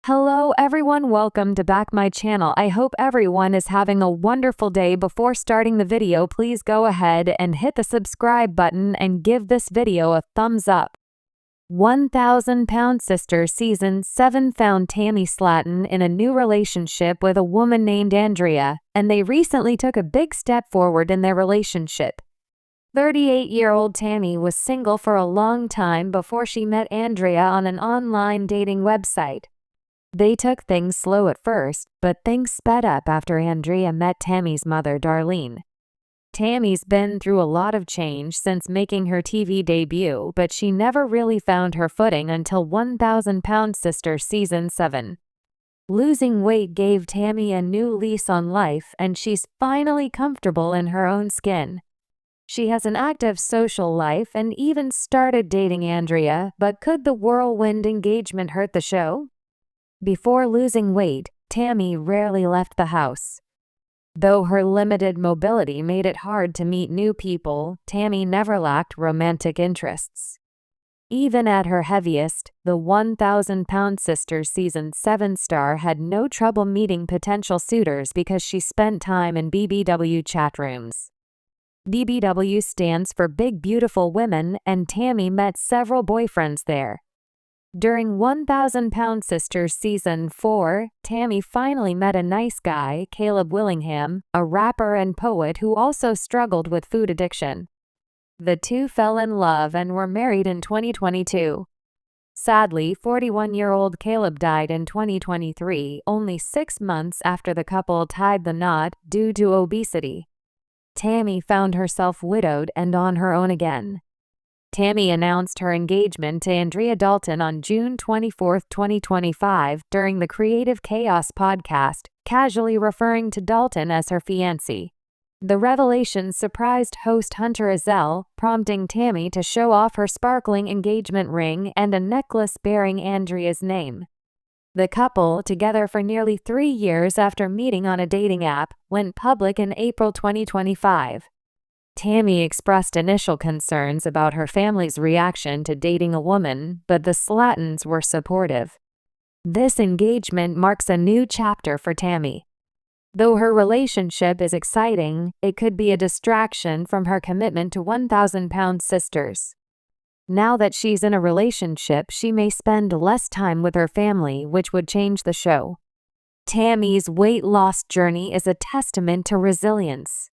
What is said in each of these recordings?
Hello everyone, welcome to back my channel. I hope everyone is having a wonderful day. Before starting the video, please go ahead and hit the subscribe button and give this video a thumbs up. 1,000 Pound Sisters Season 7 found Tammy Slaton in a new relationship with a woman named Andrea, and they recently took a big step forward in their relationship. 38-year-old Tammy was single for a long time before she met Andrea on an online dating website. They took things slow at first, but things sped up after Andrea met Tammy's mother, Darlene. Tammy's been through a lot of change since making her TV debut, but she never really found her footing until 1,000 Pound Sisters Season 7. Losing weight gave Tammy a new lease on life, and she's finally comfortable in her own skin. She has an active social life and even started dating Andrea, but could the whirlwind engagement hurt the show? Before losing weight, Tammy rarely left the house. Though her limited mobility made it hard to meet new people, Tammy never lacked romantic interests. Even at her heaviest, the 1,000 Pound Sisters Season 7 star had no trouble meeting potential suitors because she spent time in BBW chat rooms. BBW stands for Big Beautiful Women, and Tammy met several boyfriends there. During 1,000 Pound Sisters Season 4, Tammy finally met a nice guy, Caleb Willingham, a rapper and poet who also struggled with food addiction. The two fell in love and were married in 2022. Sadly, 41-year-old Caleb died in 2023, only 6 months after the couple tied the knot due to obesity. Tammy found herself widowed and on her own again. Tammy announced her engagement to Andrea Dalton on June 24, 2025, during the Creative Chaos podcast, casually referring to Dalton as her fiancé. The revelation surprised host Hunter Ezell, prompting Tammy to show off her sparkling engagement ring and a necklace bearing Andrea's name. The couple, together for nearly 3 years after meeting on a dating app, went public in April 2025. Tammy expressed initial concerns about her family's reaction to dating a woman, but the Slatons were supportive. This engagement marks a new chapter for Tammy. Though her relationship is exciting, it could be a distraction from her commitment to 1,000 Pound Sisters. Now that she's in a relationship, she may spend less time with her family, which would change the show. Tammy's weight loss journey is a testament to resilience.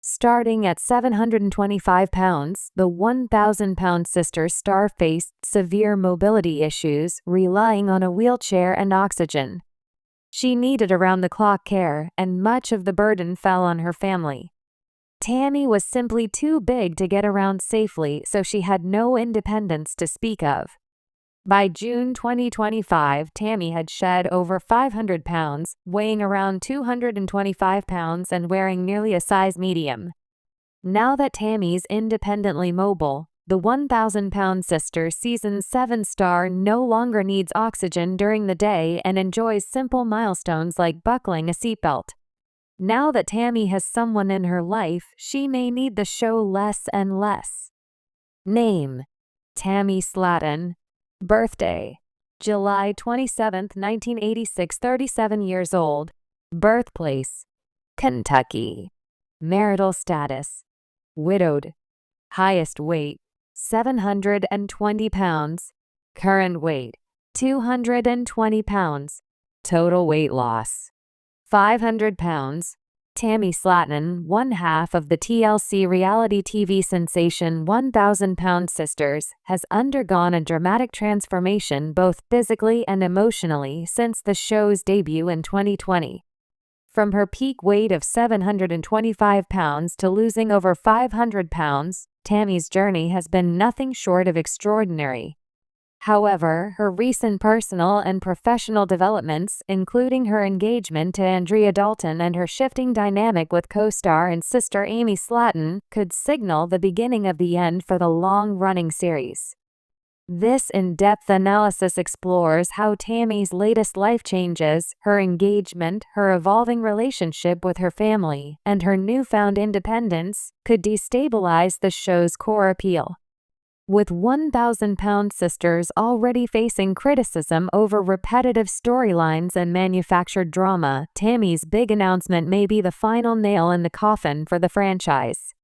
Starting at 725 pounds, the 1,000 Pound Sisters star faced severe mobility issues, relying on a wheelchair and oxygen. She needed around-the-clock care, and much of the burden fell on her family. Tammy was simply too big to get around safely, so she had no independence to speak of. By June 2025, Tammy had shed over 500 pounds, weighing around 225 pounds and wearing nearly a size medium. Now that Tammy's independently mobile, the 1,000 Pound Sisters Season 7 star no longer needs oxygen during the day and enjoys simple milestones like buckling a seatbelt. Now that Tammy has someone in her life, she may need the show less and less. Name: Tammy Slaton. Birthday: July 27, 1986, 37 years old. Birthplace: Kentucky. Marital status: widowed. Highest weight: 720 pounds. Current weight: 220 pounds. Total weight loss: 500 pounds. Tammy Slaton, one half of the TLC reality TV sensation 1,000 Pound Sisters, has undergone a dramatic transformation both physically and emotionally since the show's debut in 2020. From her peak weight of 725 pounds to losing over 500 pounds, Tammy's journey has been nothing short of extraordinary. However, her recent personal and professional developments, including her engagement to Andrea Dalton and her shifting dynamic with co-star and sister Amy Slaton, could signal the beginning of the end for the long-running series. This in-depth analysis explores how Tammy's latest life changes, her engagement, her evolving relationship with her family, and her newfound independence could destabilize the show's core appeal. With 1,000-pound sisters already facing criticism over repetitive storylines and manufactured drama, Tammy's big announcement may be the final nail in the coffin for the franchise.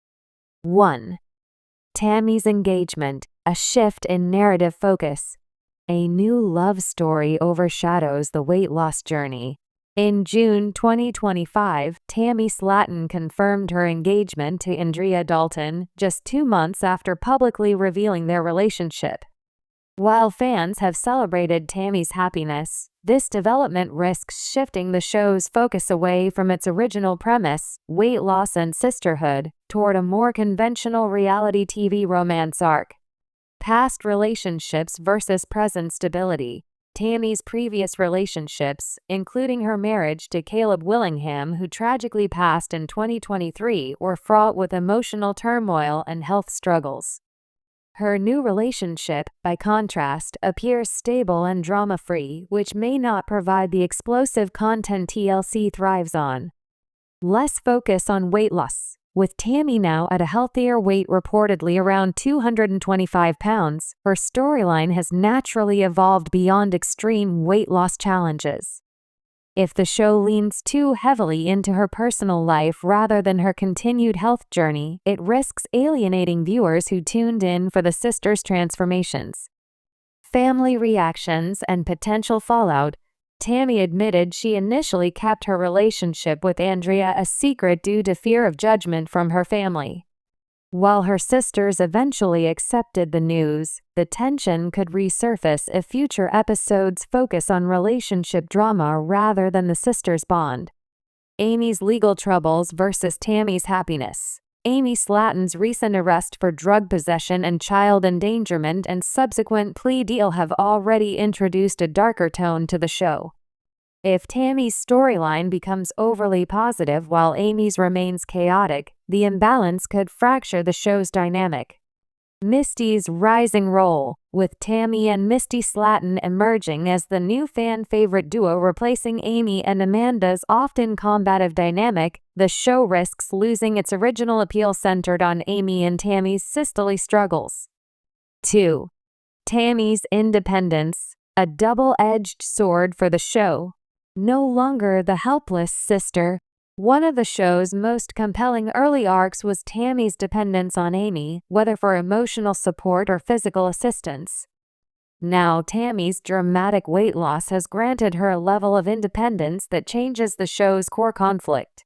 1. Tammy's engagement, a shift in narrative focus. A new love story overshadows the weight loss journey. In June 2025, Tammy Slaton confirmed her engagement to Andrea Dalton, just 2 months after publicly revealing their relationship. While fans have celebrated Tammy's happiness, this development risks shifting the show's focus away from its original premise, weight loss and sisterhood, toward a more conventional reality TV romance arc. Past relationships versus present stability. Tammy's previous relationships, including her marriage to Caleb Willingham, who tragically passed in 2023, were fraught with emotional turmoil and health struggles. Her new relationship, by contrast, appears stable and drama-free, which may not provide the explosive content TLC thrives on. Less focus on weight loss. With Tammy now at a healthier weight, reportedly around 225 pounds, her storyline has naturally evolved beyond extreme weight loss challenges. If the show leans too heavily into her personal life rather than her continued health journey, it risks alienating viewers who tuned in for the sisters' transformations. Family reactions and potential fallout. Tammy admitted she initially kept her relationship with Andrea a secret due to fear of judgment from her family. While her sisters eventually accepted the news, the tension could resurface if future episodes focus on relationship drama rather than the sisters' bond. Amy's legal troubles versus Tammy's happiness. Amy Slaton's recent arrest for drug possession and child endangerment and subsequent plea deal have already introduced a darker tone to the show. If Tammy's storyline becomes overly positive while Amy's remains chaotic, the imbalance could fracture the show's dynamic. Misty's rising role, with Tammy and Misty Slaton emerging as the new fan favorite duo replacing Amy and Amanda's often combative dynamic, the show risks losing its original appeal centered on Amy and Tammy's sisterly struggles. 2. Tammy's independence, a double-edged sword for the show. No longer the helpless sister. One of the show's most compelling early arcs was Tammy's dependence on Amy, whether for emotional support or physical assistance. Now Tammy's dramatic weight loss has granted her a level of independence that changes the show's core conflict.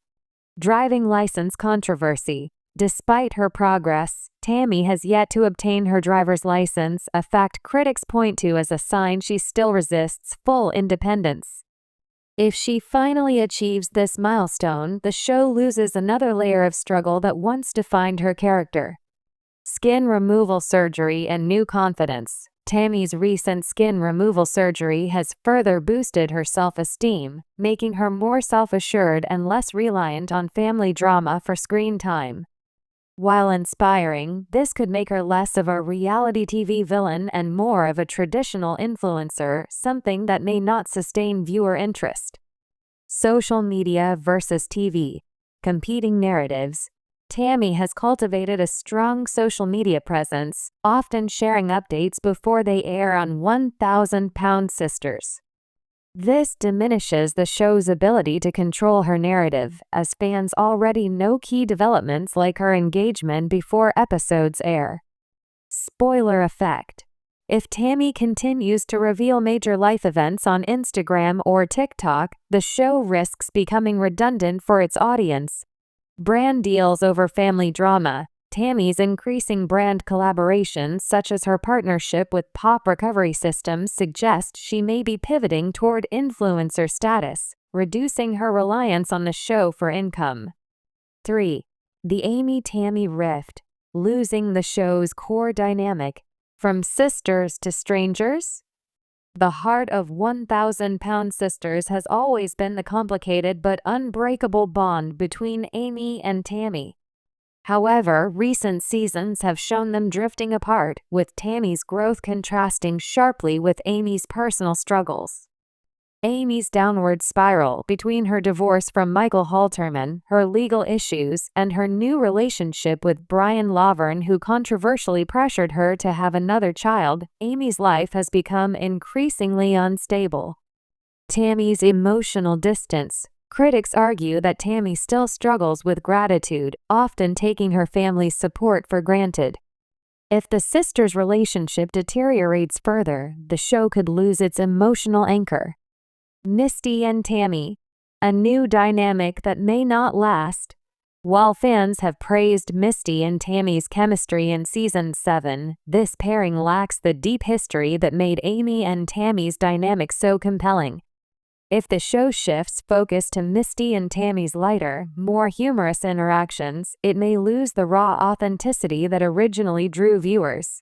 Driving license controversy. Despite her progress, Tammy has yet to obtain her driver's license, a fact critics point to as a sign she still resists full independence. If she finally achieves this milestone, the show loses another layer of struggle that once defined her character. Skin removal surgery and new confidence. Tammy's recent skin removal surgery has further boosted her self-esteem, making her more self-assured and less reliant on family drama for screen time. While inspiring, this could make her less of a reality TV villain and more of a traditional influencer, something that may not sustain viewer interest. Social media versus TV. Competing narratives. Tammy has cultivated a strong social media presence, often sharing updates before they air on 1,000-pound sisters. This diminishes the show's ability to control her narrative, as fans already know key developments like her engagement before episodes air. Spoiler effect. If Tammy continues to reveal major life events on Instagram or TikTok, the show risks becoming redundant for its audience. Brand deals over family drama. Tammy's increasing brand collaborations, such as her partnership with Pop Recovery Systems, suggest she may be pivoting toward influencer status, reducing her reliance on the show for income. 3. The Amy-Tammy rift. Losing the show's core dynamic. From sisters to strangers? The heart of 1,000-pound sisters has always been the complicated but unbreakable bond between Amy and Tammy. However, recent seasons have shown them drifting apart, with Tammy's growth contrasting sharply with Amy's personal struggles. Amy's downward spiral between her divorce from Michael Halterman, her legal issues, and her new relationship with Brian Laverne, who controversially pressured her to have another child, Amy's life has become increasingly unstable. Tammy's emotional distance. Critics argue that Tammy still struggles with gratitude, often taking her family's support for granted. If the sisters' relationship deteriorates further, the show could lose its emotional anchor. Misty and Tammy. A new dynamic that may not last. While fans have praised Misty and Tammy's chemistry in Season 7, this pairing lacks the deep history that made Amy and Tammy's dynamic so compelling. If the show shifts focus to Misty and Tammy's lighter, more humorous interactions, it may lose the raw authenticity that originally drew viewers.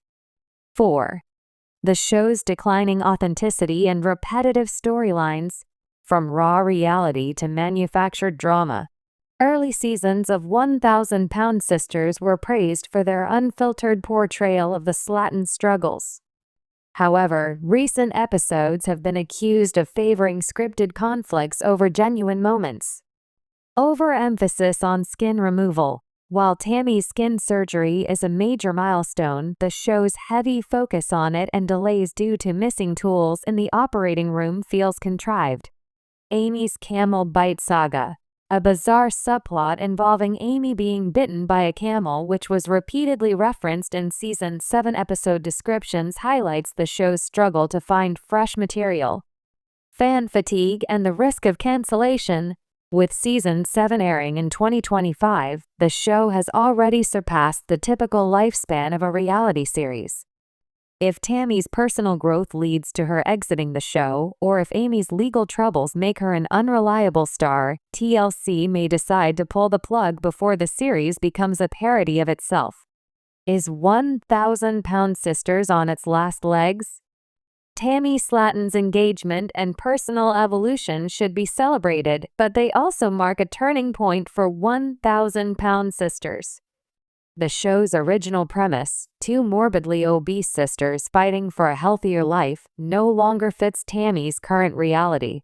4. The show's declining authenticity and repetitive storylines. From raw reality to manufactured drama. Early seasons of 1,000-Pound Sisters were praised for their unfiltered portrayal of the Slaton struggles. However, recent episodes have been accused of favoring scripted conflicts over genuine moments. Overemphasis on skin removal. While Tammy's skin surgery is a major milestone, the show's heavy focus on it and delays due to missing tools in the operating room feels contrived. Amy's camel bite saga. A bizarre subplot involving Amy being bitten by a camel, which was repeatedly referenced in Season 7 episode descriptions, highlights the show's struggle to find fresh material. Fan fatigue and the risk of cancellation. With Season 7 airing in 2025, the show has already surpassed the typical lifespan of a reality series. If Tammy's personal growth leads to her exiting the show, or if Amy's legal troubles make her an unreliable star, TLC may decide to pull the plug before the series becomes a parody of itself. Is 1,000-Pound Sisters on its last legs? Tammy Slaton's engagement and personal evolution should be celebrated, but they also mark a turning point for 1,000-Pound Sisters. The show's original premise, two morbidly obese sisters fighting for a healthier life, no longer fits Tammy's current reality.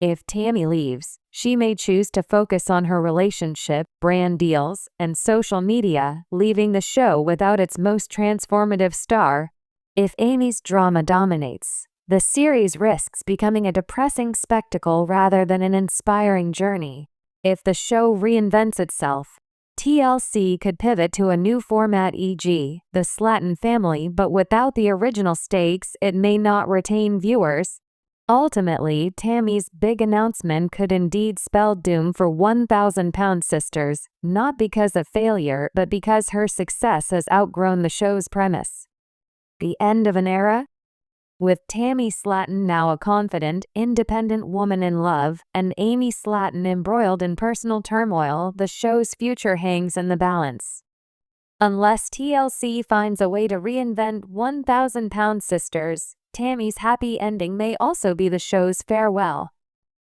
If Tammy leaves, she may choose to focus on her relationship, brand deals, and social media, leaving the show without its most transformative star. If Amy's drama dominates, the series risks becoming a depressing spectacle rather than an inspiring journey. If the show reinvents itself, TLC could pivot to a new format, e.g., the Slaton family, but without the original stakes, it may not retain viewers. Ultimately, Tammy's big announcement could indeed spell doom for 1,000-Pound Sisters, not because of failure, but because her success has outgrown the show's premise. The end of an era? With Tammy Slaton now a confident, independent woman in love, and Amy Slaton embroiled in personal turmoil, the show's future hangs in the balance. Unless TLC finds a way to reinvent 1,000-Pound Sisters, Tammy's happy ending may also be the show's farewell.